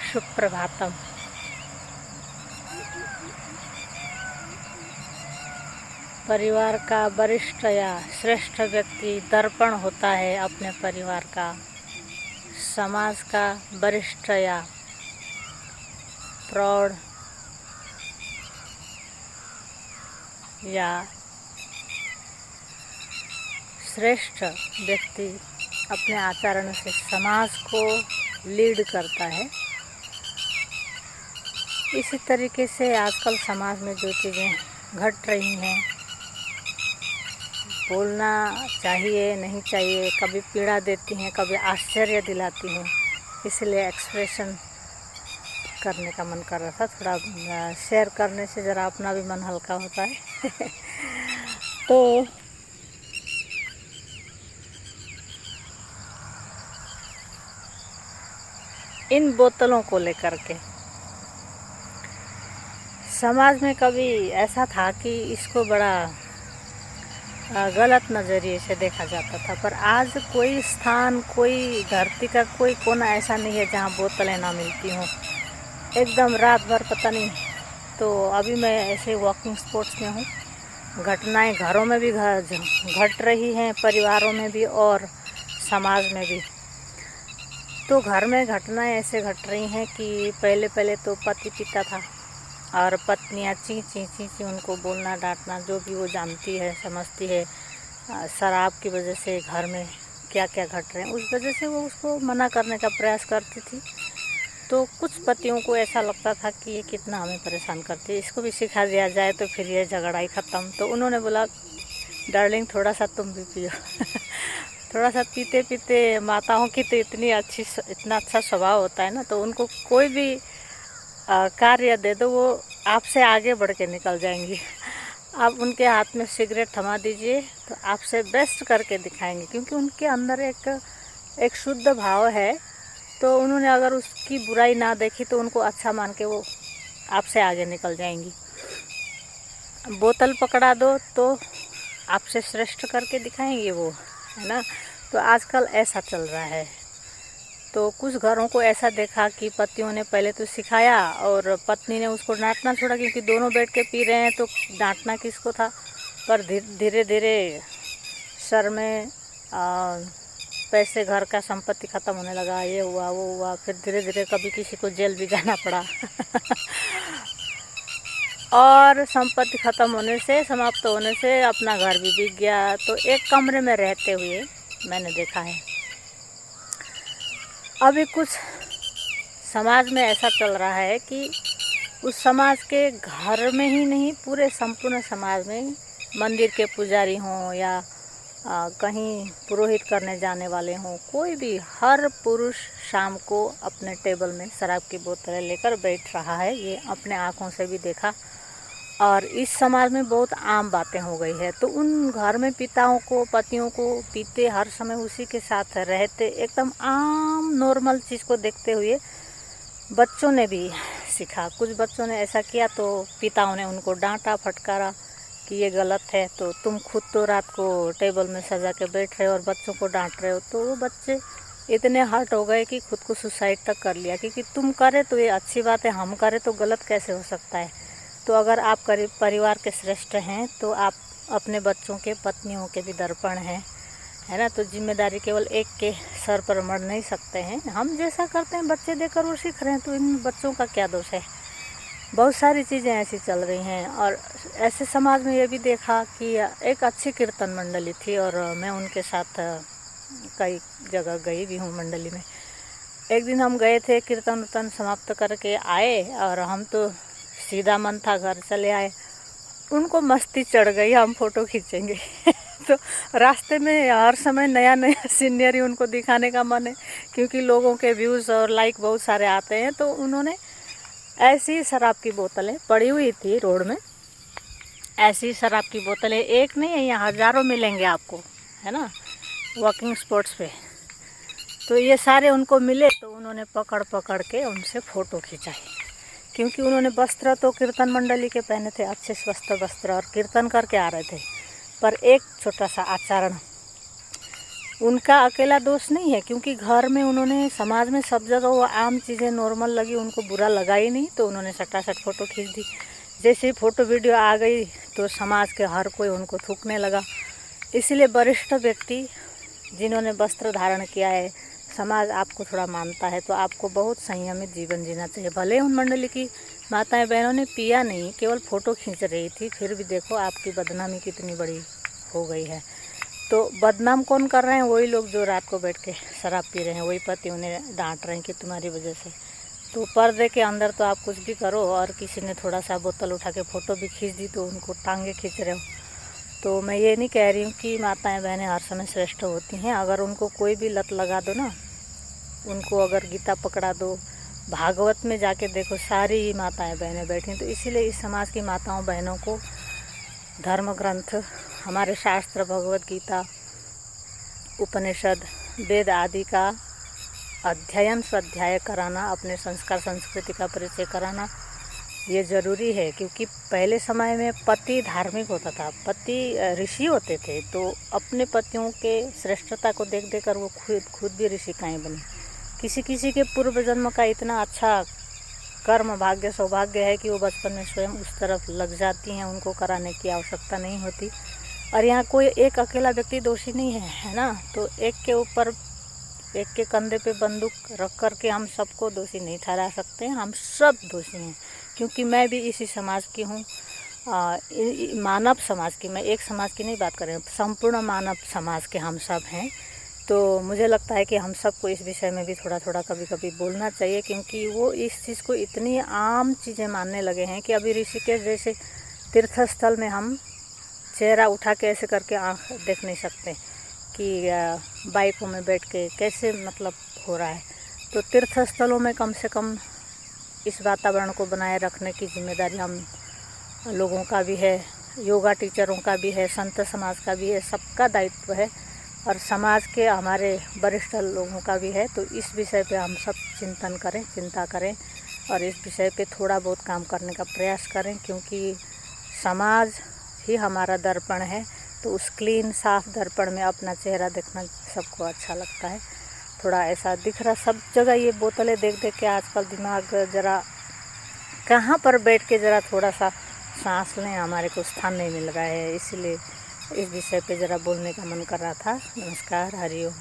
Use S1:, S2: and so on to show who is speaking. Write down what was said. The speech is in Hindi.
S1: सुप्रभातम। परिवार का वरिष्ठ या श्रेष्ठ व्यक्ति दर्पण होता है अपने परिवार का। समाज का वरिष्ठ या प्रौढ़ या श्रेष्ठ व्यक्ति अपने आचरण से समाज को लीड करता है। इसी तरीके से आजकल समाज में जो चीज़ें घट रही हैं, बोलना चाहिए नहीं चाहिए, कभी पीड़ा देती हैं, कभी आश्चर्य दिलाती हैं, इसलिए एक्सप्रेशन करने का मन कर रहा था। थोड़ा शेयर करने से ज़रा अपना भी मन हल्का होता है। तो इन बोतलों को लेकर के समाज में कभी ऐसा था कि इसको बड़ा गलत नज़रिए से देखा जाता था, पर आज कोई स्थान, कोई धरती का कोई कोना ऐसा नहीं है जहाँ बोतलें ना मिलती हों। एकदम रात भर पता नहीं। तो अभी मैं ऐसे वॉकिंग स्पॉट्स में हूँ। घटनाएं घरों में भी घट रही हैं, परिवारों में भी और समाज में भी। तो घर में घटनाएं ऐसे घट रही हैं कि पहले तो पति पिता था और पत्नियां ची ची ची ची उनको बोलना डांटना जो भी वो जानती है समझती है। शराब की वजह से घर में क्या क्या घट रहे हैं, उस वजह से वो उसको मना करने का प्रयास करती थी। तो कुछ पतियों को ऐसा लगता था कि ये कितना हमें परेशान करती है, इसको भी सिखा दिया जाए तो फिर ये झगड़ा ही ख़त्म। तो उन्होंने बोला, डार्लिंग थोड़ा सा तुम भी पियो। थोड़ा सा पीते पीते माताओं की तो इतना अच्छा स्वभाव होता है ना, तो उनको कोई भी कार्य दे दो वो आपसे आगे बढ़ के निकल जाएंगी। आप उनके हाथ में सिगरेट थमा दीजिए तो आपसे बेस्ट करके दिखाएंगे, क्योंकि उनके अंदर एक शुद्ध भाव है। तो उन्होंने अगर उसकी बुराई ना देखी तो उनको अच्छा मान के वो आपसे आगे निकल जाएंगी। बोतल पकड़ा दो तो आपसे श्रेष्ठ करके दिखाएंगे वो, है ना। तो आजकल ऐसा चल रहा है। तो कुछ घरों को ऐसा देखा कि पतियों ने पहले तो सिखाया और पत्नी ने उसको डांटना छोड़ा, क्योंकि दोनों बैठ के पी रहे हैं तो डांटना किसको था। पर धीरे धीरे सर में पैसे, घर का संपत्ति ख़त्म होने लगा, ये हुआ वो हुआ। फिर धीरे धीरे कभी किसी को जेल भी जाना पड़ा। और संपत्ति ख़त्म होने से, समाप्त होने से अपना घर भी बिक गया। तो एक कमरे में रहते हुए मैंने देखा है। अभी कुछ समाज में ऐसा चल रहा है कि उस समाज के घर में ही नहीं, पूरे संपूर्ण समाज में मंदिर के पुजारी हों या कहीं पुरोहित करने जाने वाले हों, कोई भी, हर पुरुष शाम को अपने टेबल में शराब की बोतलें लेकर बैठ रहा है। ये अपने आँखों से भी देखा और इस समाज में बहुत आम बातें हो गई है। तो उन घर में पिताओं को, पतियों को पीते हर समय उसी के साथ रहते, एकदम आम नॉर्मल चीज़ को देखते हुए बच्चों ने भी सीखा। कुछ बच्चों ने ऐसा किया तो पिताओं ने उनको डांटा फटकारा कि ये गलत है। तो तुम खुद तो रात को टेबल में सजा के बैठ रहे हो और बच्चों को डांट रहे हो। तो वो बच्चे इतने हर्ट हो गए कि खुद को सुसाइड तक कर लिया, क्योंकि तुम करे तो ये अच्छी बात है, हम करे तो गलत कैसे हो सकता है। तो अगर आप परिवार के श्रेष्ठ हैं तो आप अपने बच्चों के, पत्नियों के भी दर्पण हैं, है ना। तो जिम्मेदारी केवल एक के सर पर मढ़ नहीं सकते हैं। हम जैसा करते हैं बच्चे देखकर वो सीख रहे हैं, तो इन बच्चों का क्या दोष है। बहुत सारी चीज़ें ऐसी चल रही हैं। और ऐसे समाज में ये भी देखा कि एक अच्छी कीर्तन मंडली थी और मैं उनके साथ कई जगह गई भी हूँ मंडली में। एक दिन हम गए थे, कीर्तन उर्तन समाप्त करके आए और हम तो सीधा मन था घर चले आए। उनको मस्ती चढ़ गई, हम फ़ोटो खींचेंगे। तो रास्ते में हर समय नया नया सीनरी उनको दिखाने का मन है, क्योंकि लोगों के व्यूज़ और लाइक बहुत सारे आते हैं। तो उन्होंने ऐसी शराब की बोतलें पड़ी हुई थी रोड में, ऐसी शराब की बोतलें एक नहीं है, यहाँ हज़ारों मिलेंगे आपको, है ना, वॉकिंग स्पॉट्स पे। तो ये सारे उनको मिले तो उन्होंने पकड़ पकड़ के उनसे फ़ोटो खिंचाई, क्योंकि उन्होंने वस्त्र तो कीर्तन मंडली के पहने थे, अच्छे स्वस्थ वस्त्र, और कीर्तन करके आ रहे थे। पर एक छोटा सा आचरण उनका अकेला दोष नहीं है, क्योंकि घर में उन्होंने समाज में सब जगह वो आम चीज़ें नॉर्मल लगी, उनको बुरा लगा ही नहीं, तो उन्होंने सटासट फ़ोटो खींच दी। जैसे ही फ़ोटो वीडियो आ गई तो समाज के हर कोई उनको थूकने लगा। इसलिए वरिष्ठ व्यक्ति जिन्होंने वस्त्र धारण किया है, समाज आपको थोड़ा मानता है, तो आपको बहुत संयमित जीवन जीना चाहिए। भले उन मंडली की माताएं बहनों ने पिया नहीं, केवल फ़ोटो खींच रही थी, फिर भी देखो आपकी बदनामी कितनी बड़ी हो गई है। तो बदनाम कौन कर रहे हैं? वही लोग जो रात को बैठ के शराब पी रहे हैं, वही पति उन्हें डांट रहे हैं कि तुम्हारी वजह से। तो पर्दे के अंदर तो आप कुछ भी करो, और किसी ने थोड़ा सा बोतल उठा के फ़ोटो भी खींच दी तो उनको टांगे खींच रहे हो। तो मैं ये नहीं कह रही हूँ कि माताएं बहनें हर समय श्रेष्ठ होती हैं। अगर उनको कोई भी लत लगा दो ना, उनको अगर गीता पकड़ा दो, भागवत में जाके देखो, सारी माताएं बहनें बैठी। तो इसीलिए इस समाज की माताओं बहनों को धर्म ग्रंथ, हमारे शास्त्र, भगवत गीता, उपनिषद, वेद आदि का अध्ययन स्वाध्याय कराना, अपने संस्कार संस्कृति का परिचय कराना ये ज़रूरी है। क्योंकि पहले समय में पति धार्मिक होता था, पति ऋषि होते थे, तो अपने पतियों के श्रेष्ठता को देख देकर वो खुद भी ऋषिकाएँ बनी। किसी किसी के पूर्व जन्म का इतना अच्छा कर्म, भाग्य, सौभाग्य है कि वो बचपन में स्वयं उस तरफ लग जाती हैं, उनको कराने की आवश्यकता नहीं होती। और यहाँ कोई एक अकेला व्यक्ति दोषी नहीं है ना। तो एक के ऊपर, एक के कंधे पे बंदूक रख कर के हम सबको दोषी नहीं ठहरा सकते हैं। हम सब दोषी हैं, क्योंकि मैं भी इसी समाज की हूँ, मानव समाज की। मैं एक समाज की नहीं बात कर रही हूँ, संपूर्ण मानव समाज के हम सब हैं। तो मुझे लगता है कि हम सबको इस विषय में भी थोड़ा थोड़ा कभी कभी बोलना चाहिए, क्योंकि वो इस चीज़ को इतनी आम चीज़ें मानने लगे हैं कि अभी ऋषिकेश जैसे तीर्थ स्थल में हम चेहरा उठा के ऐसे करके आँख देख नहीं सकते कि बाइकों में बैठ के कैसे मतलब हो रहा है। तो तीर्थ स्थलों में कम से कम इस वातावरण को बनाए रखने की जिम्मेदारी हम लोगों का भी है, योगा टीचरों का भी है, संत समाज का भी है, सबका दायित्व है, और समाज के हमारे वरिष्ठ लोगों का भी है। तो इस विषय पे हम सब चिंतन करें, चिंता करें, और इस विषय पे थोड़ा बहुत काम करने का प्रयास करें, क्योंकि समाज ही हमारा दर्पण है। तो उस क्लीन साफ दर्पण में अपना चेहरा देखना सबको अच्छा लगता है। थोड़ा ऐसा दिख रहा सब जगह, ये बोतलें देख देख के आजकल दिमाग जरा कहाँ पर बैठ के ज़रा थोड़ा सा सांस लें, हमारे को स्थान नहीं मिल रहा है। इसलिए इस विषय पे ज़रा बोलने का मन कर रहा था। नमस्कार, हरिओम।